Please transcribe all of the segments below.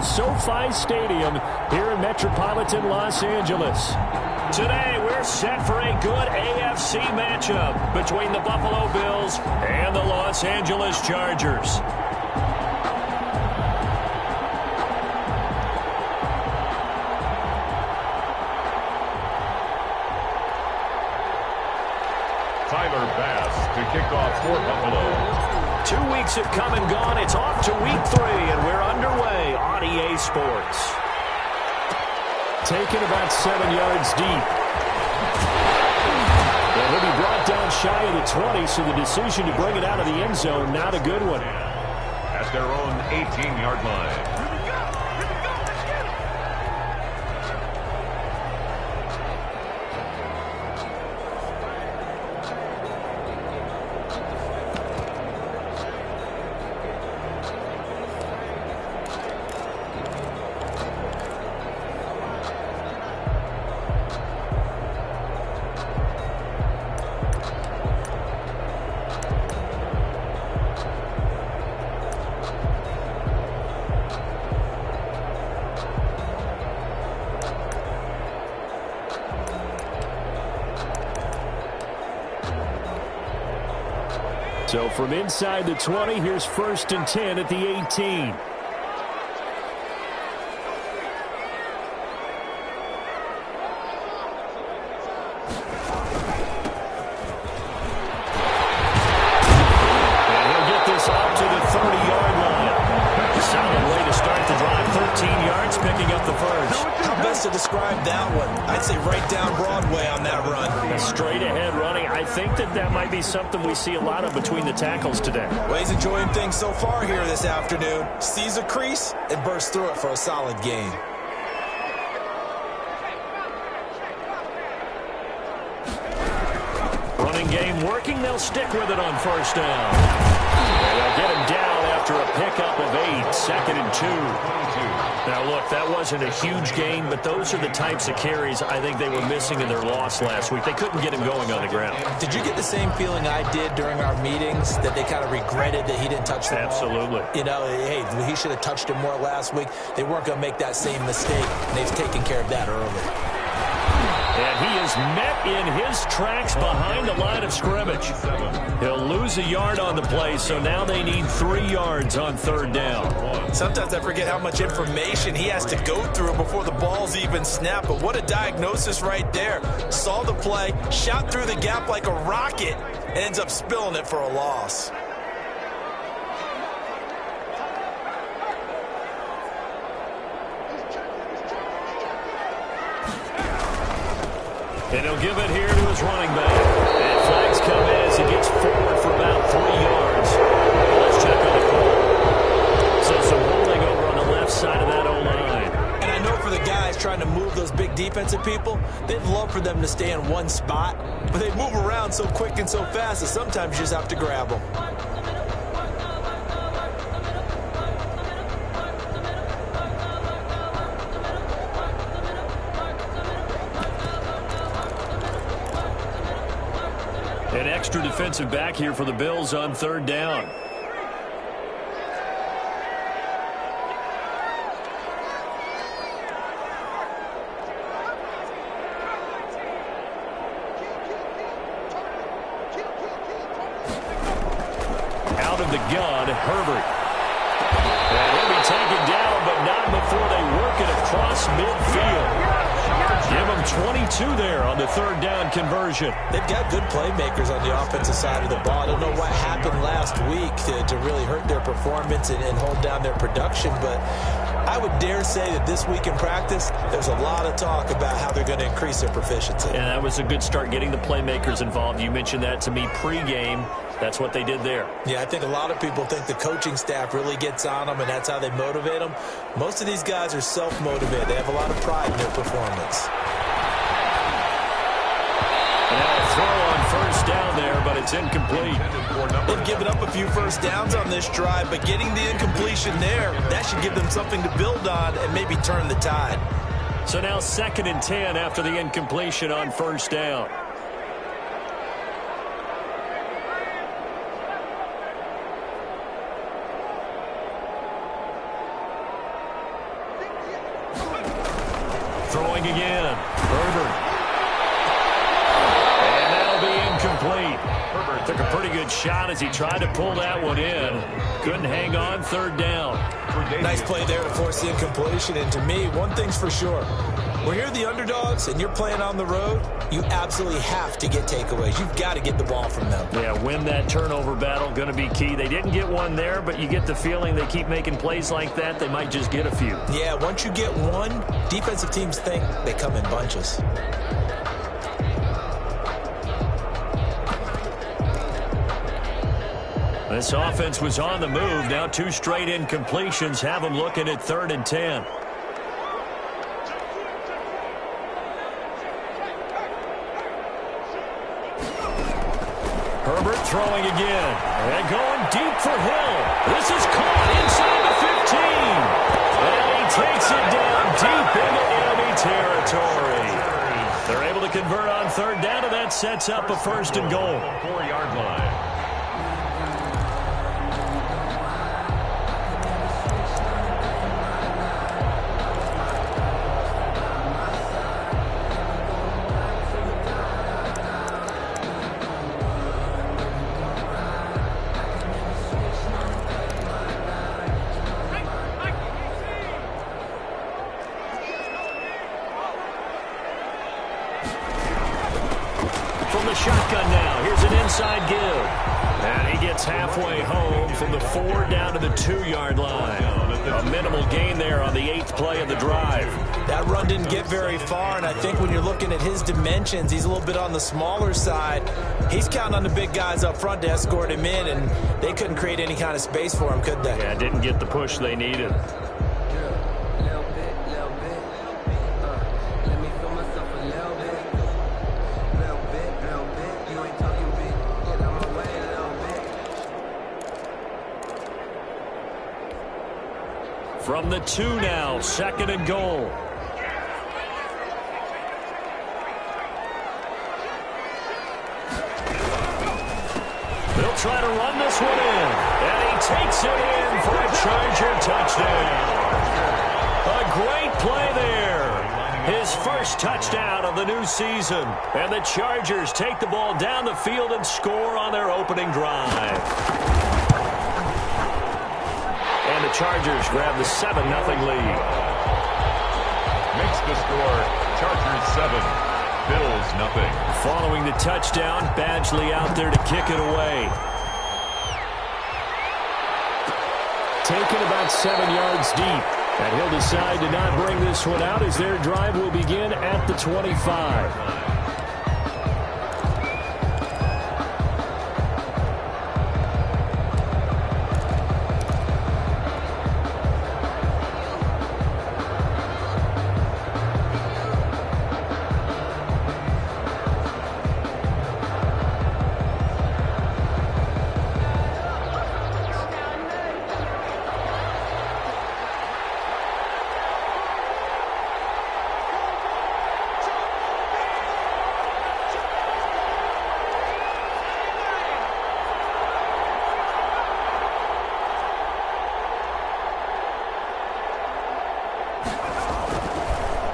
SoFi Stadium here in metropolitan Los Angeles. Today, we're set for a good AFC matchup between the Buffalo Bills and the Los Angeles Chargers. Tyler Bass to kick off for Buffalo. 2 weeks have come and gone. It's off to week 3, and we're underway on EA Sports. Taken about 7 yards deep. And he'll be brought down shy of the 20, so the decision to bring it out of the end zone, not a good one. At their own 18-yard line. So from inside the 20, here's 1st and 10 at the 18. And he'll get this out to the 30-yard line. Solid way to start the drive. 13 yards, picking up the first. How best to describe that one? I'd say right down Broadway on that run. A straight-ahead running. I think that might be something we see a lot of between the tackles today. Well, he's enjoying things so far here this afternoon. Sees a crease and bursts through it for a solid gain. Running game working. They'll stick with it on 1st down. And they'll get him down after a pickup of 8. 2nd and 2. Now, look, that wasn't a huge gain, but those are the types of carries I think they were missing in their loss last week. They couldn't get him going on the ground. Did you get the same feeling I did during our meetings, that they kind of regretted that he didn't touch the ball? Absolutely. You know, hey, he should have touched it more last week. They weren't going to make that same mistake, and they've taken care of that early. And he is met in his tracks behind the line of scrimmage. He'll lose a yard on the play, so now they need 3 yards on 3rd down. Sometimes I forget how much information he has to go through before the ball's even snapped, but what a diagnosis right there. Saw the play, shot through the gap like a rocket, and ends up spilling it for a loss. And he'll give it here to his running back. And flags come in as he gets forward for about 3 yards. Let's check on the call. So some holding over on the left side of that O-line. And I know for the guys trying to move those big defensive people, they'd love for them to stay in one spot, but they move around so quick and so fast that sometimes you just have to grab them. An extra defensive back here for the Bills on 3rd down. Out of the gun, Herbert. And he'll be taken down, but not before they work it across midfield. Give them 22 there on the 3rd down conversion. They've got good playmakers on the offensive side of the ball. I don't know what happened last week to really hurt their performance and hold down their production, but I would dare say that this week in practice, there's a lot of talk about how they're going to increase their proficiency. And that was a good start, getting the playmakers involved. You mentioned that to me pregame. That's what they did there. Yeah, I think a lot of people think the coaching staff really gets on them, and that's how they motivate them. Most of these guys are self-motivated. They have a lot of pride in their performance. Now a throw on 1st down there, but it's incomplete. They've given up a few 1st downs on this drive, but getting the incompletion there, that should give them something to build on and maybe turn the tide. So now 2nd and 10 after the incompletion on 1st down. throwing again. Herbert. And that'll be incomplete. Herbert took a pretty good shot as he tried to pull that one in. Couldn't hang on, third down. Nice play there to force the incompletion. And to me, one thing's for sure. When you're the underdogs and you're playing on the road, you absolutely have to get takeaways. You've got to get the ball from them. Yeah, win that turnover battle, going to be key. They didn't get one there, but you get the feeling they keep making plays like that, they might just get a few. Yeah, once you get one, defensive teams think they come in bunches. This offense was on the move. Now 2 straight incompletions have them looking at 3rd and 10. Herbert throwing again. And going deep for Hill. This is caught inside the 15. And he takes it down deep into enemy territory. They're able to convert on 3rd down, and that sets up a 1st and goal. 4-yard line. From the shotgun now, here's an inside give. And he gets halfway home from the 4 down to the 2-yard line. A minimal gain there on the 8th play of the drive. That run didn't get very far, and I think when you're looking at his dimensions, he's a little bit on the smaller side. He's counting on the big guys up front to escort him in, and they couldn't create any kind of space for him, could they? Yeah, didn't get the push they needed. From the 2 now, 2nd and goal. They'll try to run this one in. And he takes it in for a Charger touchdown. A great play there. His first touchdown of the new season. And the Chargers take the ball down the field and score on their opening drive. And the Chargers grab the 7-0 lead. Makes the score, Chargers 7, Bills 0. Following the touchdown, Badgley out there to kick it away. Taken about 7 yards deep. And he'll decide to not bring this one out as their drive will begin at the 25.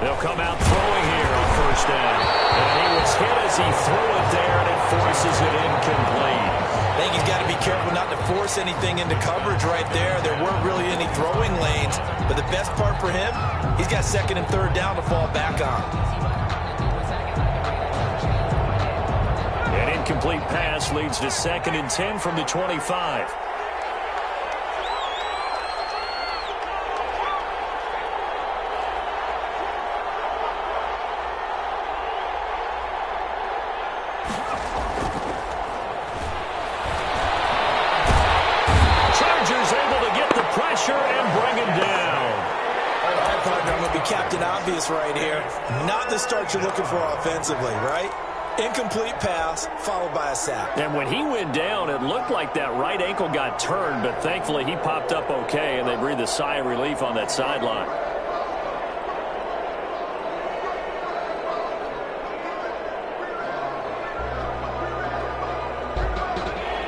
They'll come out throwing here on 1st down. And he was hit as he threw it there, and it forces it incomplete. I think he's got to be careful not to force anything into coverage right there. There weren't really any throwing lanes. But the best part for him, he's got 2nd and 3rd down to fall back on. An incomplete pass leads to 2nd and 10 from the 25. Captain Obvious right here. Not the start you're looking for offensively, right? Incomplete pass followed by a sack. And when he went down, it looked like that right ankle got turned, but thankfully he popped up okay, and they breathed a sigh of relief on that sideline.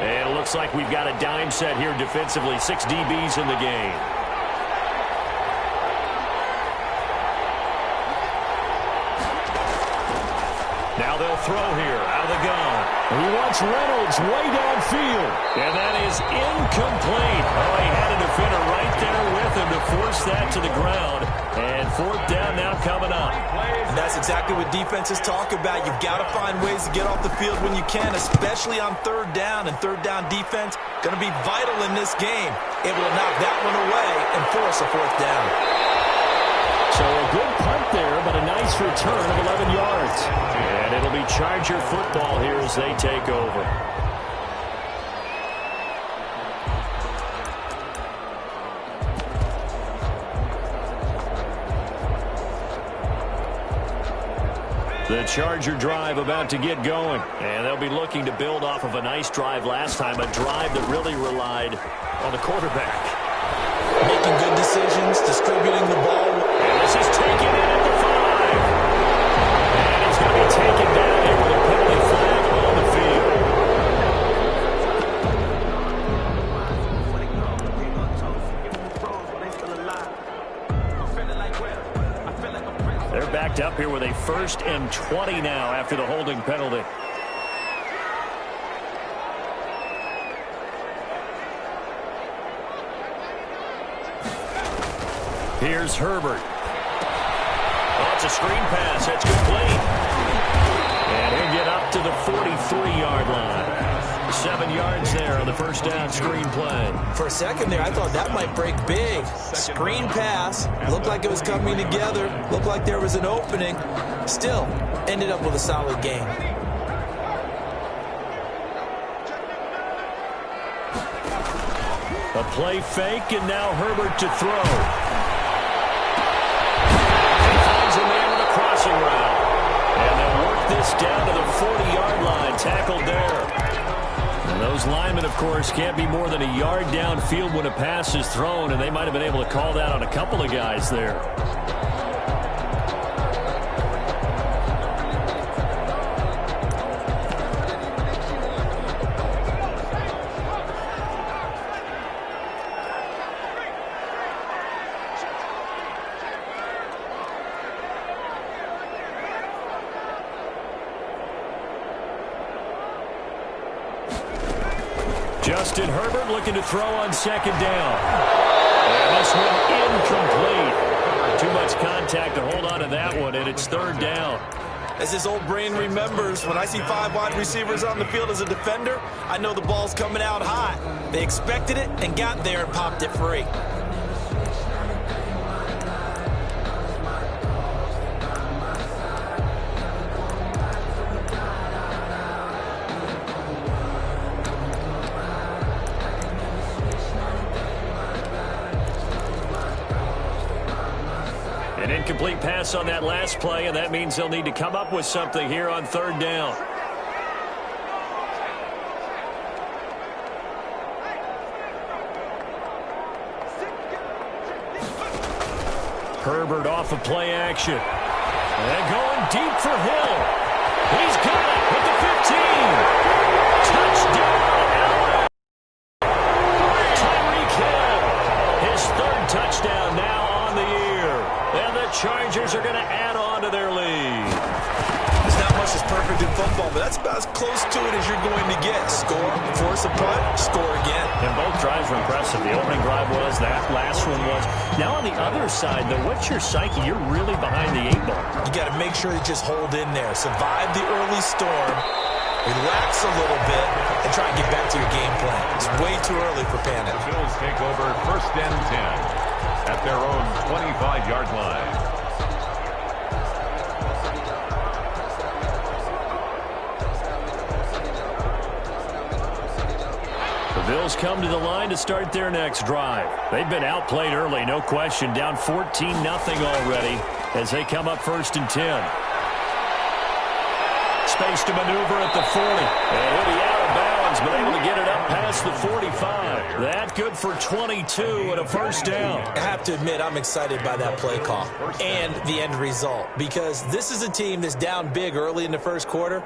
And it looks like we've got a dime set here defensively. 6 DBs in the game. Now they'll throw here out of the gun. He wants Reynolds way downfield. And that is incomplete. Oh, he had a defender right there with him to force that to the ground. And fourth down now coming up. And that's exactly what defenses talk about. You've got to find ways to get off the field when you can, especially on third down. And third down defense going to be vital in this game. Able to knock that one away and force a fourth down. So a good punt there, but a nice return of 11 yards. And it'll be Charger football here as they take over. The Charger drive about to get going. And they'll be looking to build off of a nice drive last time, a drive that really relied on the quarterback. Making good decisions, distributing the ball. And this is taken in at the 5. And he's going to be taken down here with a penalty flag on the field. They're backed up here with a 1st and 20 now after the holding penalty. Here's Herbert. Oh, it's a screen pass. That's complete. And he'll get up to the 43-yard line. 7 yards there on the first down screen play. For a second there, I thought that might break big. Screen pass. Looked like it was coming together. Looked like there was an opening. Still, ended up with a solid game. A play fake, and now Herbert to throw. Crossing route. And they'll work this down to the 40-yard line. Tackled there. And those linemen, of course, can't be more than a yard downfield when a pass is thrown, and they might have been able to call that on a couple of guys there. Justin Herbert looking to throw on second down. And this one incomplete. Too much contact to hold on to that one, and it's third down. As his old brain remembers, when I see 5 wide receivers on the field as a defender, I know the ball's coming out hot. They expected it and got there and popped it free. An incomplete pass on that last play, and that means they'll need to come up with something here on third down. Herbert off of play action. And going deep for Hill. He's got it with the 15. Touchdown, Allen. Tyreek Hill. His 3rd touchdown now on the year. And the Chargers are going to add on to their lead. There's not much that's perfect in football, but that's about as close to it as you're going to get. Score, force a punt, score again. And both drives were impressive. The opening drive was, that last one was. Now on the other side, though, what's your psyche? You're really behind the 8 ball. You got to make sure you just hold in there. Survive the early storm, relax a little bit, and try and get back to your game plan. It's way too early for panic. The Bills take over 1st and 10 at their own 25-yard line. The Bills come to the line to start their next drive. They've been outplayed early, no question. Down 14-0 already as they come up 1st and 10. Space to maneuver at the 40. And he'll be out of bounds, but able to get it up past the 45. That good for 22 and a 1st down. I have to admit, I'm excited by that play call and the end result, because this is a team that's down big early in the 1st quarter.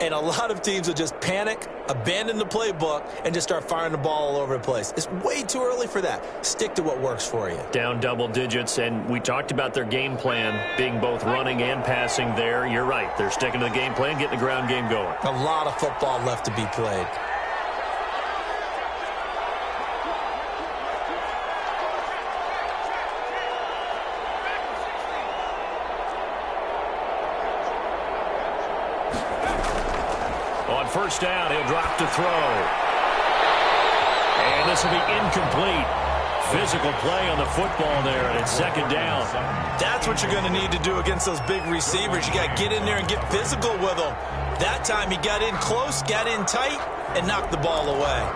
And a lot of teams will just panic, abandon the playbook, and just start firing the ball all over the place. It's way too early for that. Stick to what works for you. Down double digits, and we talked about their game plan being both running and passing there. You're right. They're sticking to the game plan, getting the ground game going. A lot of football left to be played. On first down, he'll drop to throw. And this will be incomplete. Physical play on the football there, and it's second down. That's what you're going to need to do against those big receivers. You got to get in there and get physical with them. That time he got in close, got in tight, and knocked the ball away.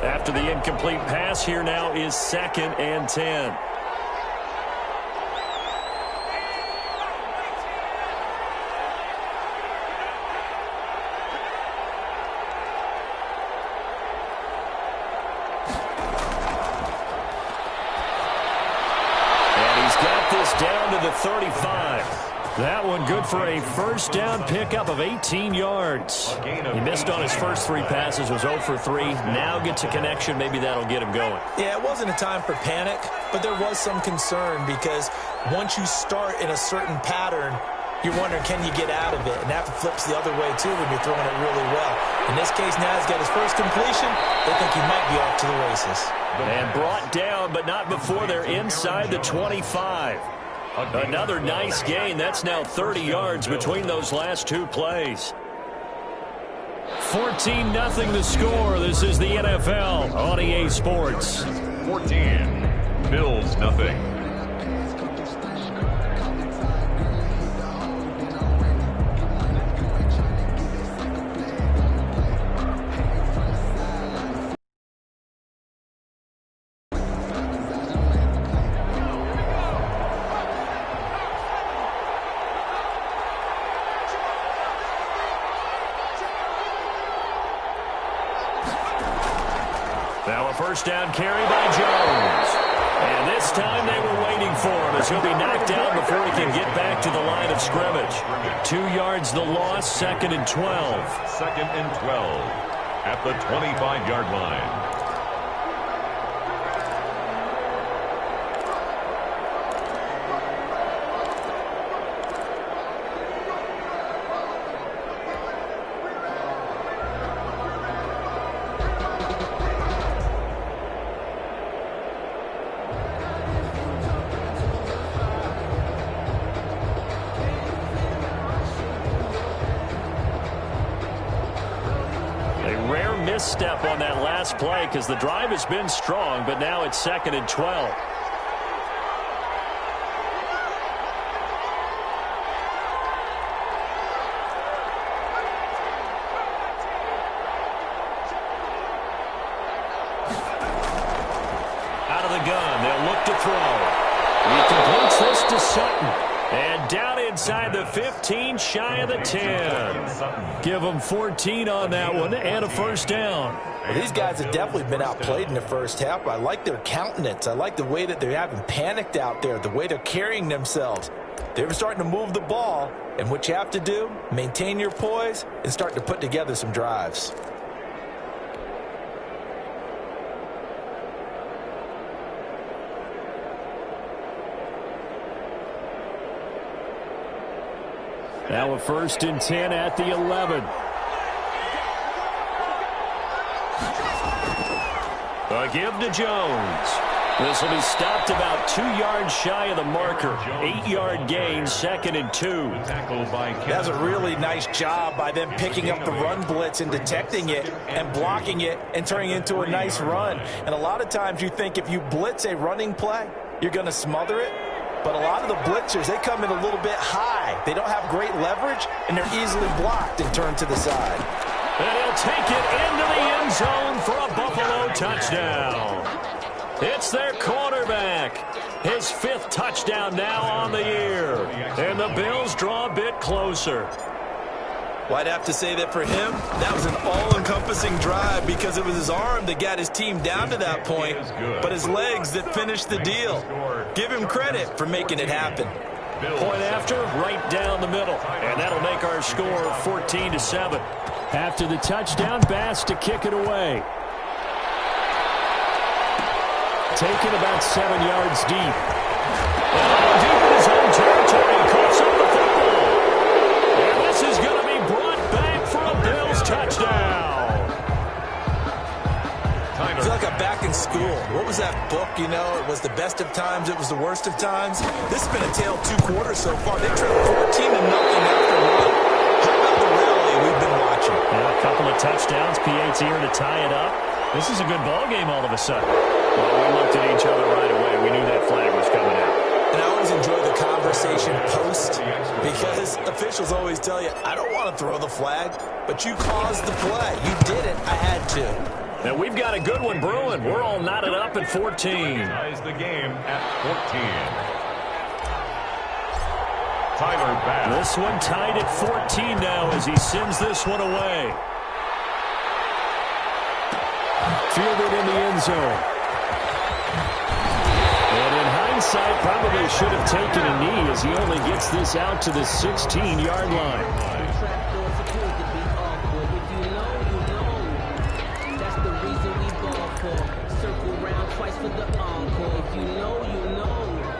After the incomplete pass, here now is 2nd and 10. And he's got this down to the 35. That one good for a first down pickup of 18 yards. He missed on his first 3 passes, was 0 for 3. Now gets a connection. Maybe that'll get him going. Yeah, it wasn't a time for panic, but there was some concern because once you start in a certain pattern, you're wondering, can you get out of it? And that flips the other way, too, when you're throwing it really well. In this case, now he's got his first completion. They think he might be off to the races. And brought down, but not before they're inside the 25. Another nice gain. That's now 30 yards between those last 2 plays. 14-0 the score. This is the NFL on EA Sports. 14, Bills nothing. Now a first down carry by Jones. And this time they were waiting for him as he'll be knocked out before he can get back to the line of scrimmage. 2 yards the loss, 2nd and 12. 2nd and 12 at the 25-yard line. Misstep on that last play because the drive has been strong, but now it's 2nd and 12. Out of the gun, they'll look to throw. He completes this to Sutton. And down inside the 15, shy of the 10. Give them 14 on that one and a first down. Well, these guys have definitely been outplayed in the first half. I like their countenance. I like the way that they haven't panicked out there, the way they're carrying themselves. They're starting to move the ball, and what you have to do, maintain your poise and start to put together some drives. Now a 1st and 10 at the 11. A give to Jones. This will be stopped about 2 yards shy of the marker. 8-yard gain, 2nd and 2. That's a really nice job by them picking up the run blitz and detecting it and blocking it and turning it into a nice run. And a lot of times you think if you blitz a running play, you're going to smother it. But a lot of the blitzers, they come in a little bit high. They don't have great leverage, and they're easily blocked and turned to the side. And he'll take it into the end zone for a Buffalo touchdown. It's their quarterback. His 5th touchdown now on the year. And the Bills draw a bit closer. Well, I'd have to say that for him, that was an all-encompassing drive because it was his arm that got his team down to that point, but his legs that finished the deal. Give him credit for making it happen. Point after, right down the middle. And that'll make our score 14-7. After the touchdown, Bass to kick it away. Taken about 7 yards deep. Deep in his own territory, coughs up the football. And this is going to be brought back for a Bills touchdown. I feel like I'm back in school. What was that book, you know? It was the best of times, it was the worst of times. This has been a tale of 2 quarters so far. They trailed 14-0 after one. How about the rally we've been watching? Yeah, a couple of touchdowns. P.A.'s here to tie it up. This is a good ball game all of a sudden. Well, we looked at each other right away. We knew that flag was coming out. And I always enjoy the conversation post because officials always tell you, I don't want to throw the flag, but you caused the play. You did it. I had to. And we've got a good one brewing. We're all knotted up at 14. Ties the game at 14. Tyler Bass. This one tied at 14 now as he sends this one away. Fielded in the end zone. And in hindsight, probably should have taken a knee as he only gets this out to the 16-yard line.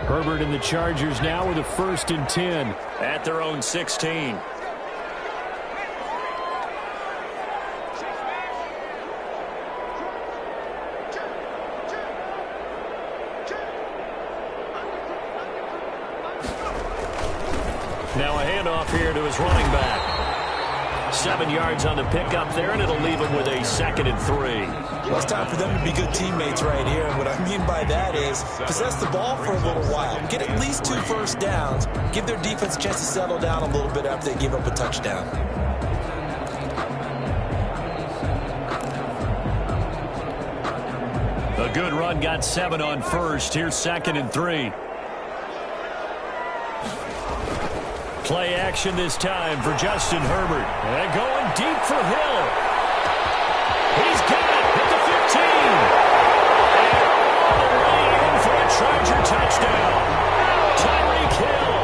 Herbert and the Chargers now with a 1st and 10 at their own 16. Now a handoff here to his running back. 7 yards on the pickup there, and it'll leave him with a 2nd and 3. Well, it's time for them to be good teammates right here. And what I mean by that is possess the ball for a little while. Get at least 2 first downs. Give their defense a chance to settle down a little bit after they give up a touchdown. A good run, got 7 on first. Here's 2nd and 3. Play action this time for Justin Herbert. And going deep for Hill. He's got it at the 15. And all the way in for a Charger touchdown. Tyreek Hill,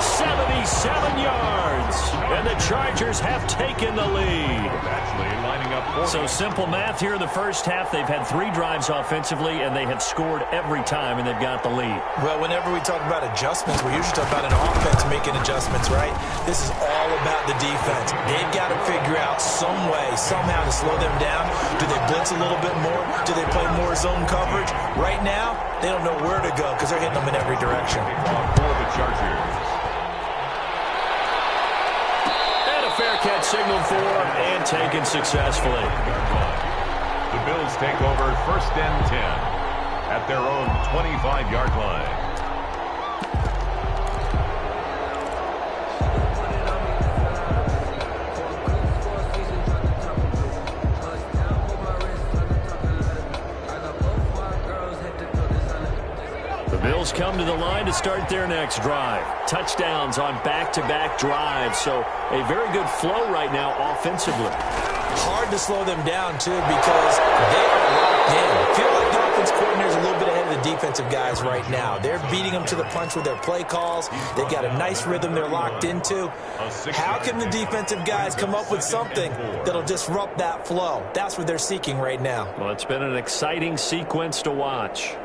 77 yards. And the Chargers have taken the lead. Actually lining up for So simple math here in the first half. They've had 3 drives offensively, and they have scored every time, and they've got the lead. Well, whenever we talk about adjustments, we usually talk about an offense making adjustments, right? This is all about the defense. They've got to figure out some way, somehow to slow them down. Do they blitz a little bit more? Do they play more zone coverage? Right now, they don't know where to go because they're hitting them in every direction. For the Chargers. Fair catch signaled for and taken successfully. The Bills take over 1st and 10 at their own 25-yard line. The Bills come to the line to start their next drive. Touchdowns on back-to-back drives, so a very good flow right now offensively. Hard to slow them down, too, because they are locked in. Feel like the offense coordinator is a little bit ahead of the defensive guys right now. They're beating them to the punch with their play calls. They've got a nice rhythm they're locked into. How can the defensive guys come up with something that'll disrupt that flow? That's what they're seeking right now. Well, it's been an exciting sequence to watch.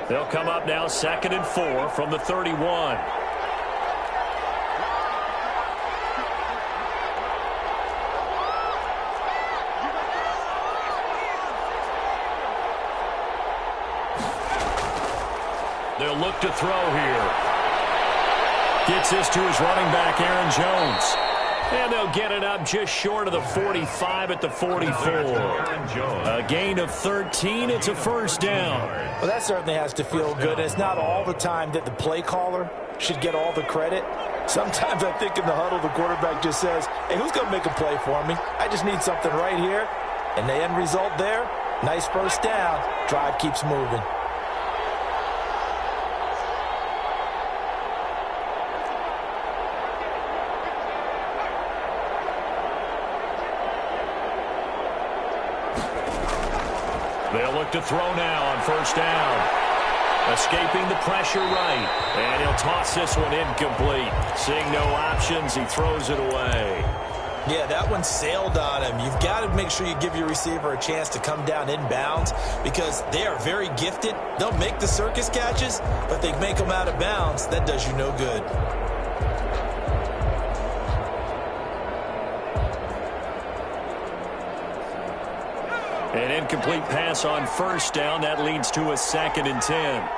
They'll come up now 2nd and 4 from the 31. They'll look to throw here. Gets this to his running back, Aaron Jones. And they'll get it up just short of the 45 at the 44. A gain of 13. It's a 1st down. Well, that certainly has to feel good. It's not all the time that the play caller should get all the credit. Sometimes I think in the huddle, the quarterback just says, hey, who's going to make a play for me? I just need something right here. And the end result there, nice 1st down. Drive keeps moving. look to throw now on first down. Escaping the pressure right. And he'll toss this one incomplete. Seeing no options, he throws it away. Yeah, that one sailed on him. You've got to make sure you give your receiver a chance to come down inbounds because they are very gifted. They'll make the circus catches, but they make them out of bounds. That does you no good. An incomplete pass on first down. That leads to a 2nd and 10.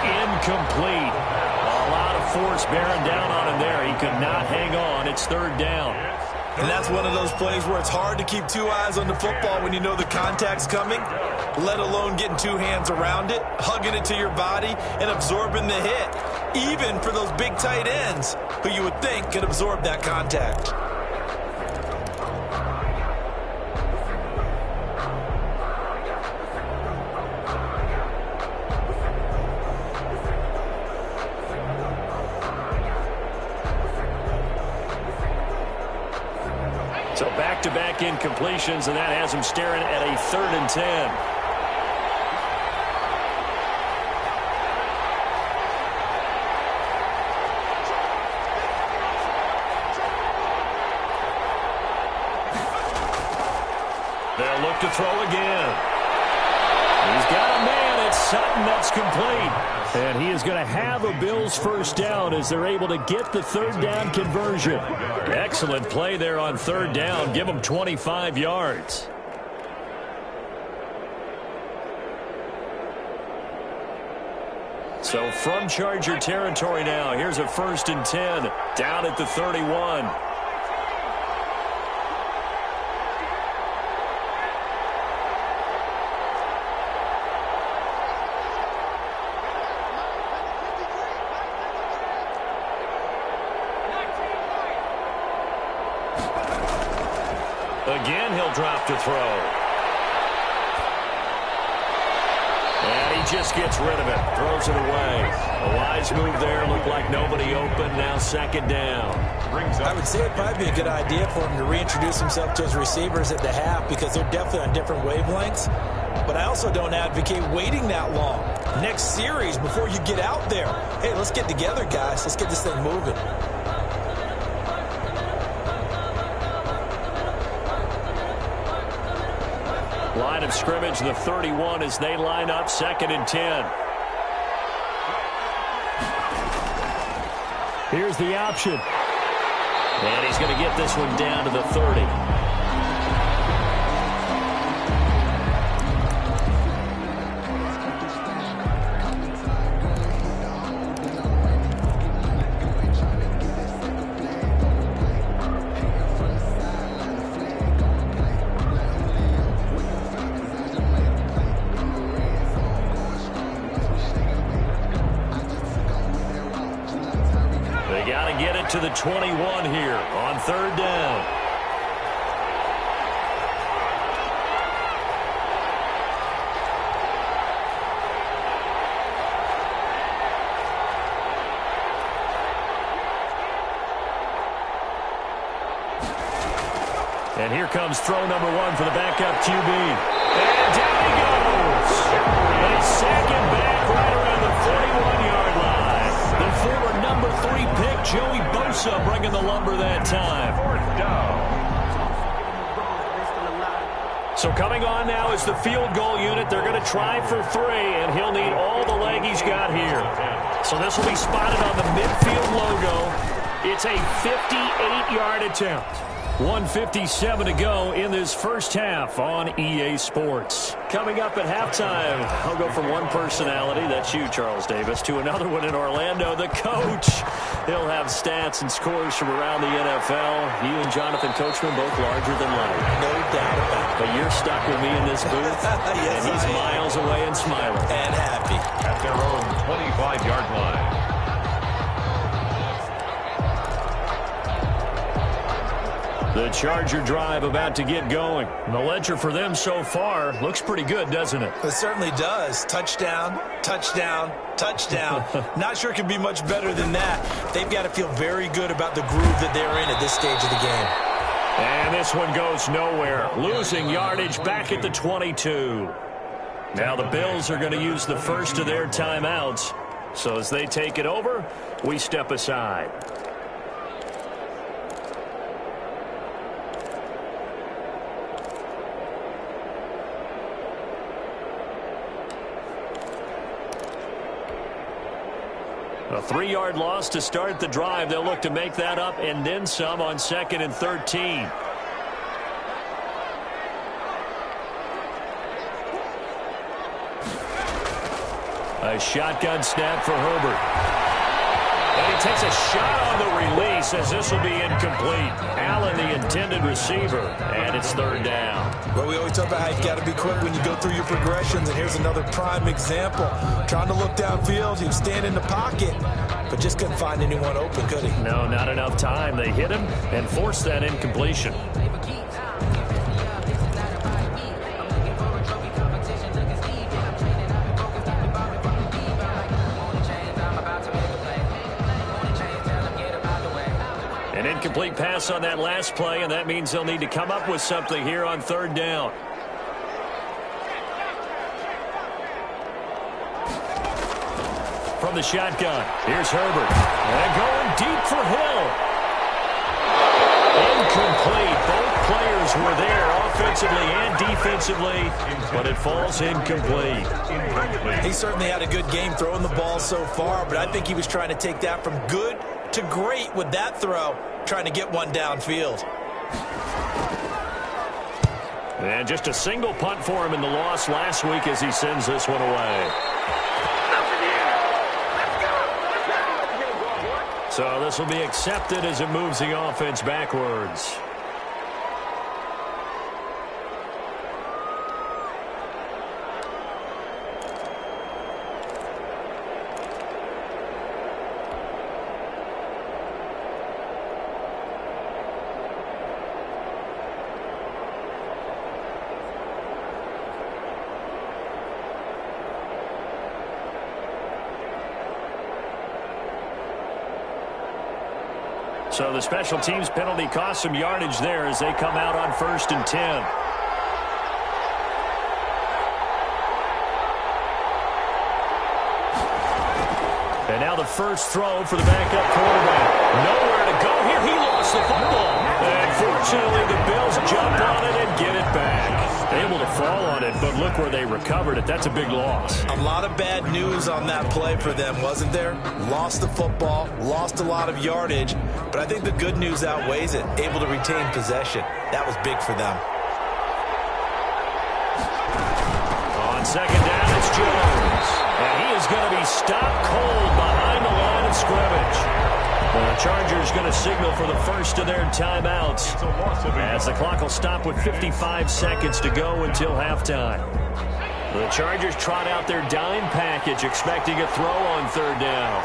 Incomplete. A lot of force bearing down on him there. He could not hang on. It's 3rd down. And that's one of those plays where it's hard to keep 2 eyes on the football when you know the contact's coming, let alone getting 2 hands around it, hugging it to your body, and absorbing the hit, even for those big tight ends who you would think could absorb that contact. So back-to-back incompletions, and that has him staring at a 3rd and 10. They'll look to throw again. He's got a man. It's Sutton. That's complete. And he is going to have a Bills first down as they're able to get the 3rd down conversion. Excellent play there on 3rd down. Give them 25 yards. So from Charger territory now, here's a 1st and 10 down at the 31. Again, he'll drop to throw. And he just gets rid of it. Throws it away. A wise move there. Looked like nobody open. Now 2nd down. I would say it'd probably be a good idea for him to reintroduce himself to his receivers at the half because they're definitely on different wavelengths. But I also don't advocate waiting that long. Next series, before you get out there, hey, let's get together, guys. Let's get this thing moving. Line of scrimmage, the 31 as they line up 2nd and 10. Here's the option. And he's going to get this one down to the 30. To the 21 here on 3rd down. And here comes throw number 1 for the backup QB. And down he goes. And he's second back right around the 41-yard line. The former number 3 pick, Joey Bosa, bringing the lumber that time. 4th down. So coming on now is the field goal unit. They're going to try for 3, and he'll need all the leg he's got here. So this will be spotted on the midfield logo. It's a 58-yard attempt. 1:57 to go in this first half on EA Sports. Coming up at halftime, I'll go from one personality, that's you, Charles Davis, to another one in Orlando, the coach. He'll have stats and scores from around the NFL. You and Jonathan Coachman both larger than life. No doubt about it. But you're stuck with me in this booth, Yes, and he's miles away and smiling. And happy. At their own 25-yard line. The The Charger drive about to get going. And the ledger for them so far looks pretty good, doesn't it? It certainly does. Touchdown, touchdown, touchdown. Not sure it can be much better than that. They've got to feel very good about the groove that they're in at this stage of the game. And this one goes nowhere. Losing yardage back at the 22. Now the Bills are going to use the first of their timeouts. So as they take it over, we step aside. A 3-yard loss to start the drive. They'll look to make that up and then some on 2nd and 13. A shotgun snap for Herbert. And he takes a shot on the release as this will be incomplete. Allen, the intended receiver, and it's 3rd down. Well, we always talk about how you've got to be quick when you go through your progressions, and here's another prime example. Trying to look downfield, he was standing in the pocket, but just couldn't find anyone open, could he? No, not enough time. They hit him and forced that incompletion. An incomplete pass on that last play, and that means they'll need to come up with something here on 3rd down. From the shotgun, here's Herbert. And going deep for Hill. Incomplete. Both players were there offensively and defensively, but it falls incomplete. He certainly had a good game throwing the ball so far, but I think he was trying to take that from good to great with that throw, trying to get one downfield. And just a single punt for him in the loss last week as he sends this one away. So this will be accepted as it moves the offense backwards. So the special teams penalty cost some yardage there as they come out on 1st and 10. And now the first throw for the backup quarterback. Nowhere to go here. He lost the football. And fortunately, the Bills jump on it and get it back. Able to fall on it, but look where they recovered it. That's a big loss. A lot of bad news on that play for them, wasn't there? Lost the football, lost a lot of yardage, but I think the good news outweighs it. Able to retain possession. That was big for them. On 2nd down, it's Jones. And he is going to be stopped cold behind the line of scrimmage. The Chargers going to signal for the first of their timeouts as the clock will stop with 55 seconds to go until halftime. The Chargers trot out their dime package, expecting a throw on 3rd down.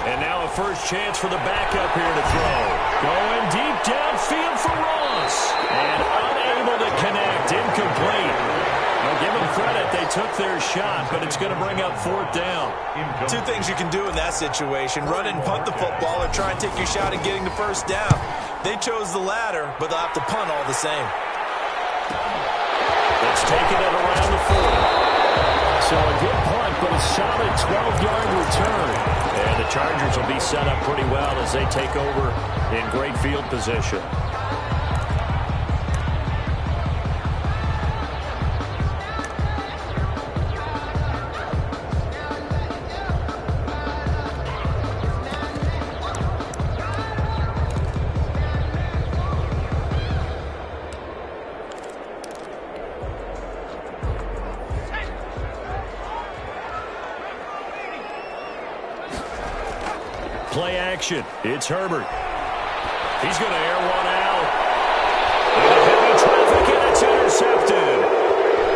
And now a first chance for the backup here to throw. Going deep downfield for Ross. And unable to connect. Incomplete. Now give them credit. They took their shot, but it's going to bring up 4th down. Two things you can do in that situation. Run and punt the football or try and take your shot at getting the first down. They chose the latter, but they'll have to punt all the same. It's taken it around the 40. So a good punt, but a solid 12-yard return. And the Chargers will be set up pretty well as they take over in great field position. Play action. It's Herbert. He's going to air one out. And heavy traffic, and it's intercepted.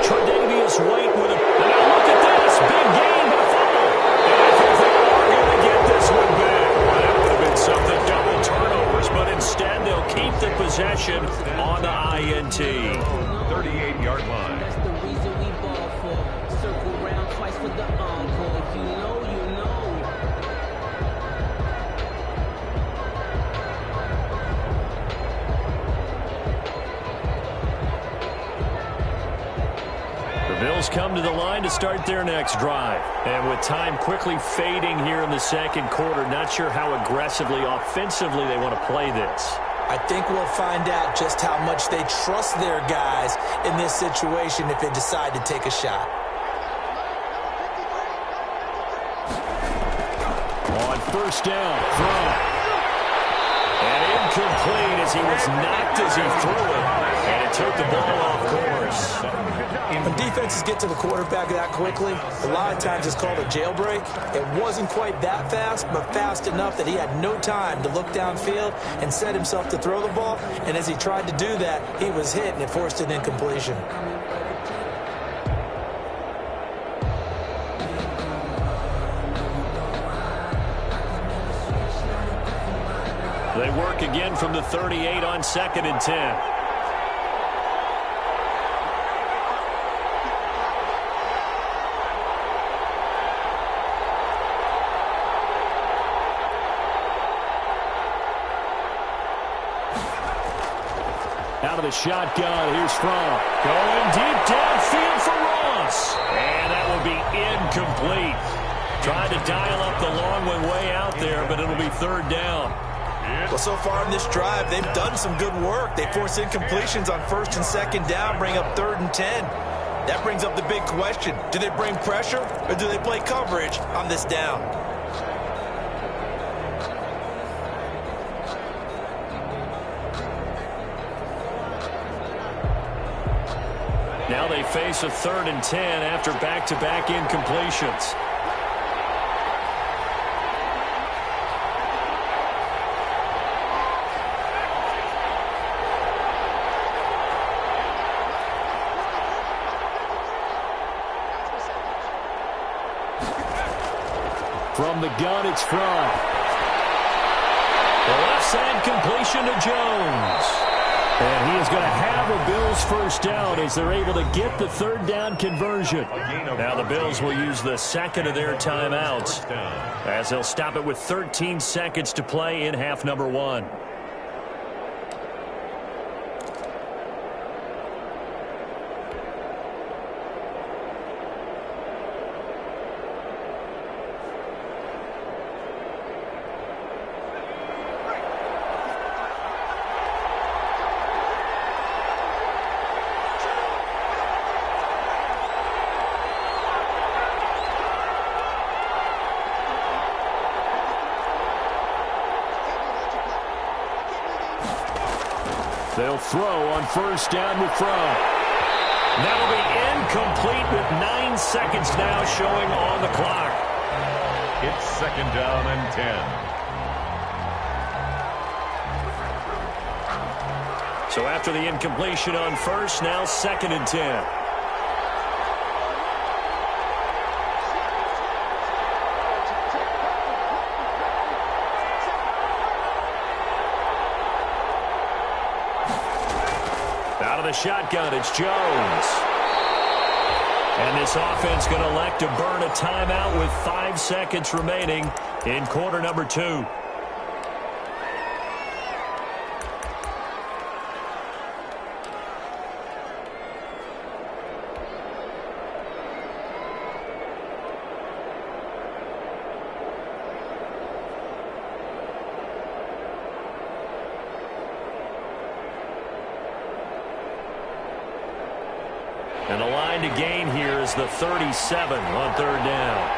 Tre'Davious White with a... Now look at this. on the INT. 38-yard line. That's the reason we ball for. Circle round twice for the encore. If you know, you know. The Bills come to the line to start their next drive. And with time quickly fading here in the second quarter, not sure how aggressively, offensively they want to play this. I think we'll find out just how much they trust their guys in this situation if they decide to take a shot. On first down, throw. And incomplete as he was knocked as he threw it. And it took the ball off course. When defenses get to the quarterback that quickly, a lot of times it's called a jailbreak. It wasn't quite that fast, but fast enough that he had no time to look downfield and set himself to throw the ball. And as he tried to do that, he was hit and it forced an incompletion. They work again from the 38 on 2nd and 10. Out of the shotgun, here's Fromm. Going deep downfield for Ross. And that will be incomplete. Trying to dial up the long way out there, but it'll be 3rd down. Well, so far in this drive, they've done some good work. They force incompletions on 1st and 2nd down, bring up 3rd and 10. That brings up the big question. Do they bring pressure or do they play coverage on this down? Now they face a 3rd and 10 after back-to-back incompletions. From the gun, it's Fromm. The left side completion to Jones. And he is going to have a Bills first down as they're able to get the 3rd down conversion. Now the Bills will use the 2nd of their timeouts as they'll stop it with 13 seconds to play in half number 1. They'll throw on first down with Fromm. That'll be incomplete with 9 seconds now showing on the clock. It's 2nd down and 10. So after the incompletion on first, now 2nd and 10. The shotgun, it's Jones. And this offense going to elect to burn a timeout with 5 seconds remaining in quarter number 2. And the line to gain here is the 37 on 3rd down.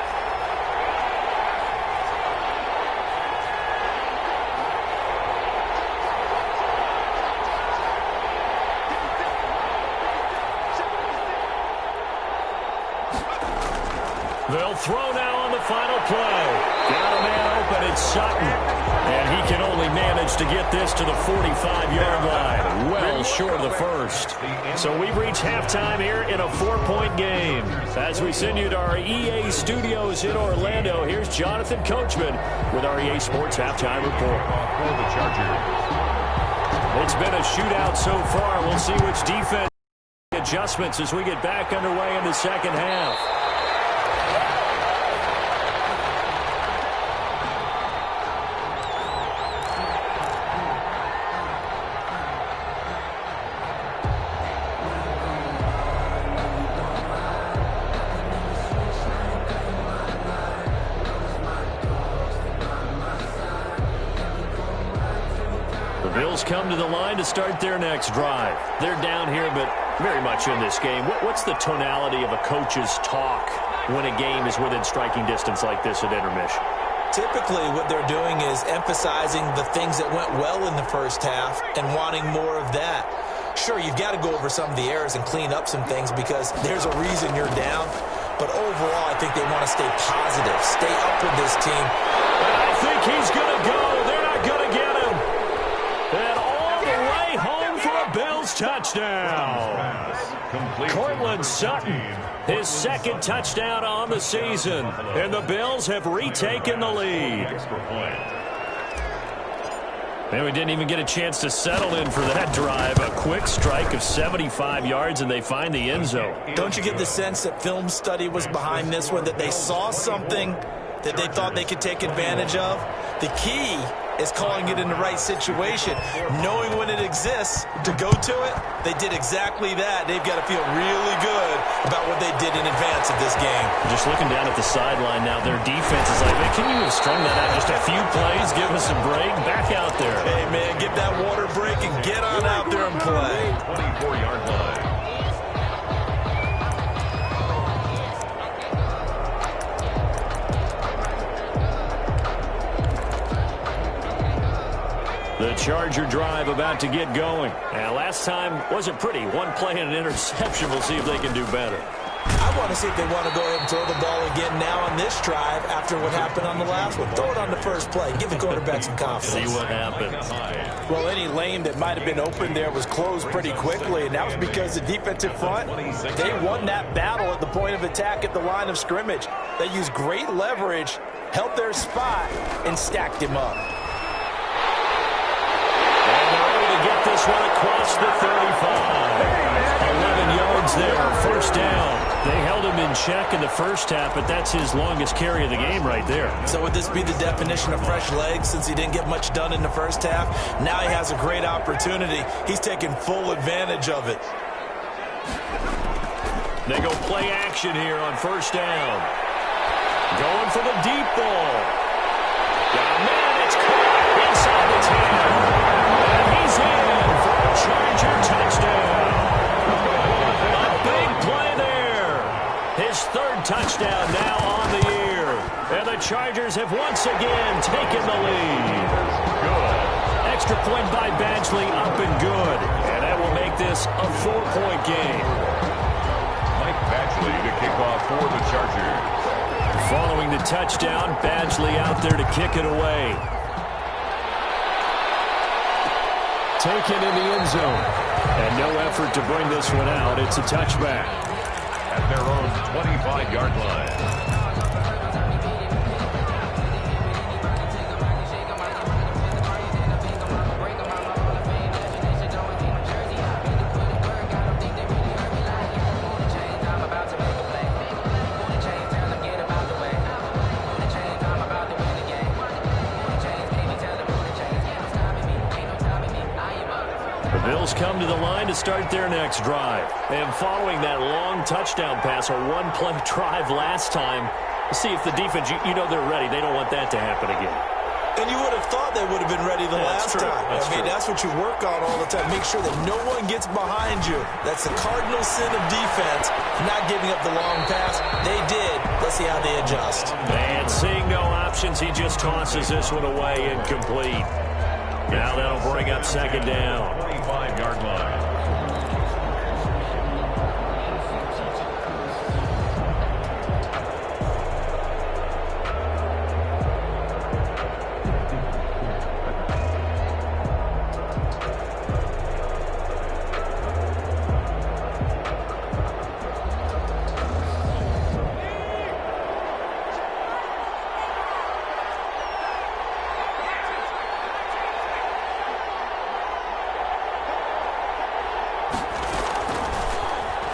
They'll throw now on the final play. Got a man open, it's Sutton. And he can only manage to get this to the 45-yard line. Well short of the first. So we've reached halftime here in a 4-point game. As we send you to our EA studios in Orlando, here's Jonathan Coachman with our EA Sports Halftime Report. For the Chargers. It's been a shootout so far. We'll see which defense adjustments as we get back underway in the second half. Bills come to the line to start their next drive. They're down here, but very much in this game. What's the tonality of a coach's talk when a game is within striking distance like this at intermission? Typically, what they're doing is emphasizing the things that went well in the first half and wanting more of that. Sure, you've got to go over some of the errors and clean up some things because there's a reason you're down. But overall, I think they want to stay positive, stay up with this team. I think he's going to go. They're not going to get him. And all the way home for a Bills touchdown. Courtland Sutton, his second touchdown on the season. And the Bills have retaken the lead. And we didn't even get a chance to settle in for that drive. A quick strike of 75 yards, and they find the end zone. Don't you get the sense that film study was behind this one, that they saw something that they thought they could take advantage of? The key is calling it in the right situation, knowing when it exists to go to it. They did exactly that. They've got to feel really good about what they did in advance of this game. Just looking down at the sideline now, their defense is like, man, can you have strung that out just a few plays? Give us a break. Back out there. Hey, man, get that water break and get on out there and play. 24-yard line. The Charger drive about to get going. And last time wasn't pretty. One play and an interception. We'll see if they can do better. I want to see if they want to go ahead and throw the ball again now on this drive after what happened on the last one. Throw it on the first play. Give the quarterback some confidence. See what happens. Well, any lane that might have been open there was closed pretty quickly, and that was because the defensive front, they won that battle at the point of attack at the line of scrimmage. They used great leverage, held their spot, and stacked him up. Get this one across the 35. 11 yards there, first down. They held him in check in the first half, but that's his longest carry of the game right there. So would this be the definition of fresh legs since he didn't get much done in the first half? Now he has a great opportunity. He's taking full advantage of it. They go play action here on first down. Going for the deep ball. Man, it's caught inside the 10. He's in for a Charger touchdown. A big play there. His third touchdown now on the year. And the Chargers have once again taken the lead. Good. Extra point by Badgley, up and good. And that will make this a 4-point game. Mike Badgley to kick off for the Chargers. Following the touchdown, Badgley out there to kick it away. Taken in the end zone. And no effort to bring this one out. It's a touchback. At their own 25-yard line. Bills come to the line to start their next drive. And following that long touchdown pass, a one-play drive last time, see if the defense, you know they're ready. They don't want that to happen again. And you would have thought they would have been ready the last time. That's what you work on all the time. Make sure that no one gets behind you. That's the cardinal sin of defense, not giving up the long pass. They did. Let's see how they adjust. And seeing no options, he just tosses this one away incomplete. Now that'll bring up second down. 25-yard line.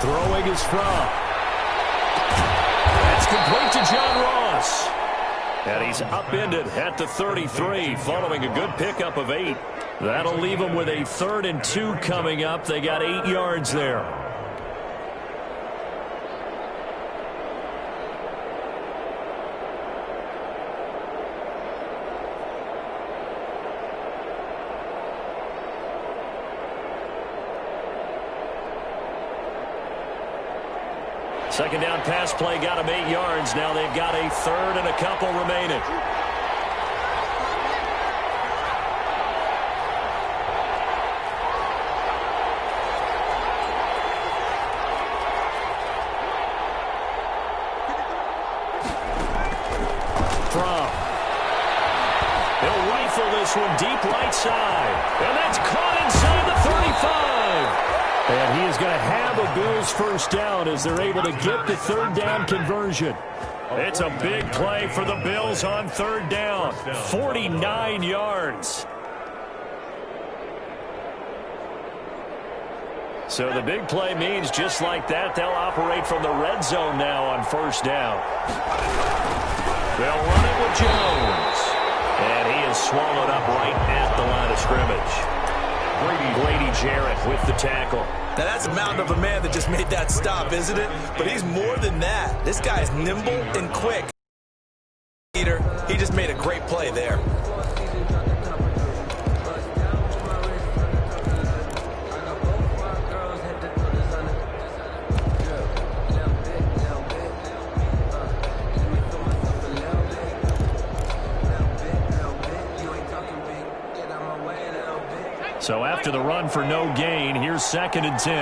Throwing is Fromm. That's complete to John Ross. And he's upended at the 33 following a good pickup of 8. That'll leave them with a 3rd and 2 coming up. They got 8 yards there. Second down pass play got them 8 yards. Now they've got a 3rd and a couple remaining. Fromm. He'll rifle this one deep right side. And that's caught inside the 35. And he is going to have a Bills first down as they're able to get the 3rd down conversion. It's a big play for the Bills on 3rd down. 49 yards. So the big play means just like that, they'll operate from the red zone now on 1st down. They'll run it with Jones. And he is swallowed up right at the line of scrimmage. Grady Jarrett with the tackle. Now that's a mountain of a man that just made that stop, isn't it? But he's more than that. This guy is nimble and quick. He just made a great play there. So after the run for no gain, here's 2nd and 10.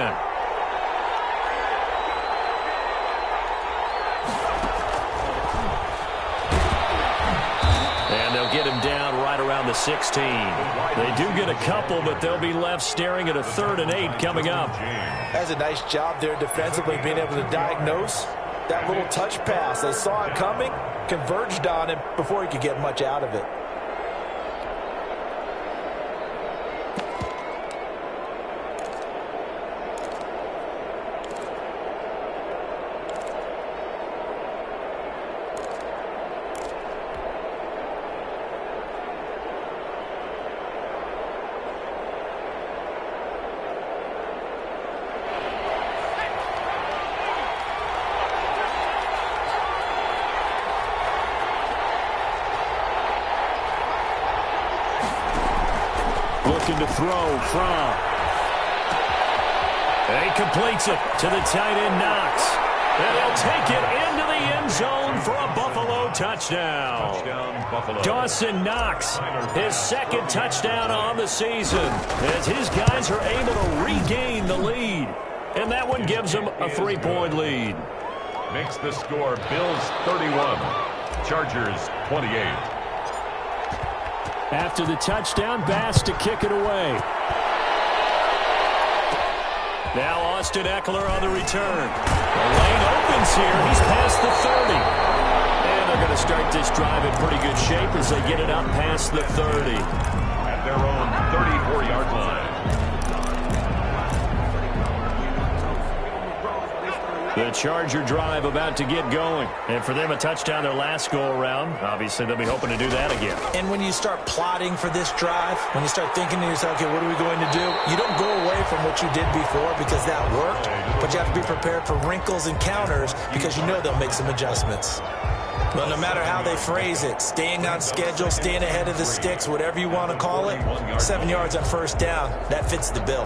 And they'll get him down right around the 16. They do get a couple, but they'll be left staring at a 3rd and 8 coming up. That's a nice job there defensively, being able to diagnose that little touch pass. They saw it coming, converged on him before he could get much out of it. Looking to throw from. And he completes it to the tight end, Knox. And he'll take it into the end zone for a Buffalo touchdown. Touchdown, Buffalo. Dawson Knox, his 2nd touchdown on the season, as his guys are able to regain the lead. And that one gives them a 3-point lead. Makes the score Bills 31, Chargers 28. After the touchdown, Bass to kick it away. Now Austin Eckler on the return. The lane opens here. He's past the 30. And they're going to start this drive in pretty good shape as they get it up past the 30. At their own 34-yard line. The Charger drive about to get going. And for them, a touchdown their last go-around. Obviously, they'll be hoping to do that again. And when you start plotting for this drive, when you start thinking to yourself, okay, what are we going to do? You don't go away from what you did before because that worked, but you have to be prepared for wrinkles and counters because you know they'll make some adjustments. But no matter how they phrase it, staying on schedule, staying ahead of the sticks, whatever you want to call it, 7 yards on 1st down, that fits the bill.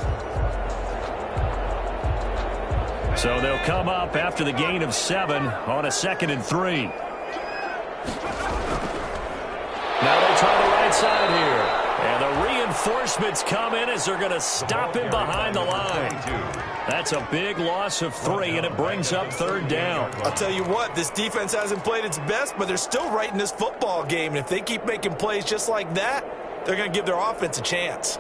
So they'll come up after the gain of 7 on a 2nd and 3. Now they try the right side here. And the reinforcements come in as they're going to stop him behind the line. That's a big loss of 3, and it brings up 3rd down. I'll tell you what, this defense hasn't played its best, but they're still right in this football game. And if they keep making plays just like that, they're going to give their offense a chance.